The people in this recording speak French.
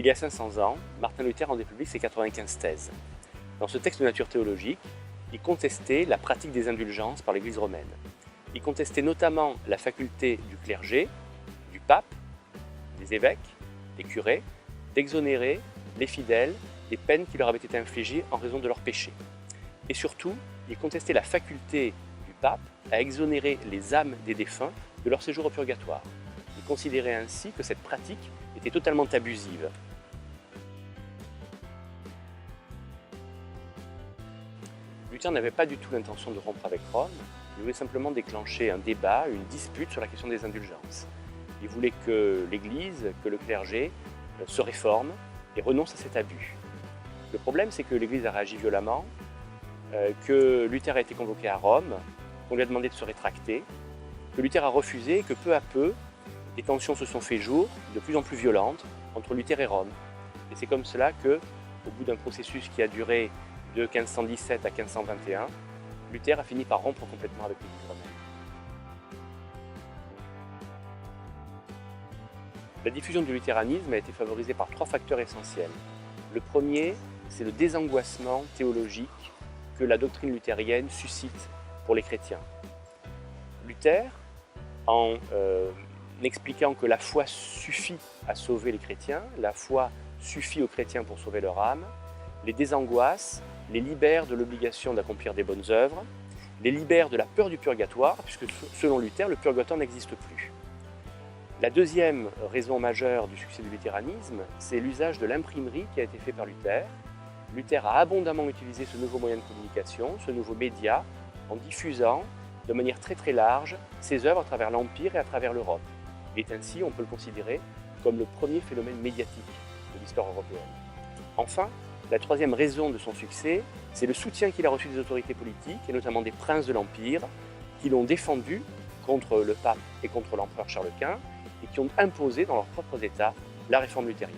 Il y a 500 ans, Martin Luther rendait public ses 95 thèses. Dans ce texte de nature théologique, il contestait la pratique des indulgences par l'Église romaine. Il contestait notamment la faculté du clergé, du pape, des évêques, des curés, d'exonérer les fidèles des peines qui leur avaient été infligées en raison de leurs péchés. Et surtout, il contestait la faculté du pape à exonérer les âmes des défunts de leur séjour au purgatoire. Il considérait ainsi que cette pratique était totalement abusive. Luther n'avait pas du tout l'intention de rompre avec Rome, il voulait simplement déclencher un débat, une dispute sur la question des indulgences. Il voulait que l'Église, que le clergé se réforme et renonce à cet abus. Le problème, c'est que l'Église a réagi violemment, que Luther a été convoqué à Rome, qu'on lui a demandé de se rétracter, que Luther a refusé et que peu à peu, des tensions se sont fait jour, de plus en plus violentes, entre Luther et Rome. Et c'est comme cela que, au bout d'un processus qui a duré de 1517 à 1521, Luther a fini par rompre complètement avec l'Église romaine. La diffusion du luthéranisme a été favorisée par 3 facteurs essentiels. Le premier, c'est le désangoissement théologique que la doctrine luthérienne suscite pour les chrétiens. Luther, en expliquant que la foi suffit à sauver les chrétiens, la foi suffit aux chrétiens pour sauver leur âme, les désangoisse, les libère de l'obligation d'accomplir des bonnes œuvres, les libère de la peur du purgatoire, puisque selon Luther, le purgatoire n'existe plus. La deuxième raison majeure du succès du luthéranisme, c'est l'usage de l'imprimerie qui a été fait par Luther. Luther a abondamment utilisé ce nouveau moyen de communication, ce nouveau média, en diffusant de manière très large ses œuvres à travers l'Empire et à travers l'Europe. Il est ainsi, on peut le considérer, comme le premier phénomène médiatique de l'histoire européenne. Enfin, la troisième raison de son succès, c'est le soutien qu'il a reçu des autorités politiques, et notamment des princes de l'Empire, qui l'ont défendu contre le pape et contre l'empereur Charles Quint, et qui ont imposé dans leurs propres États la réforme luthérienne.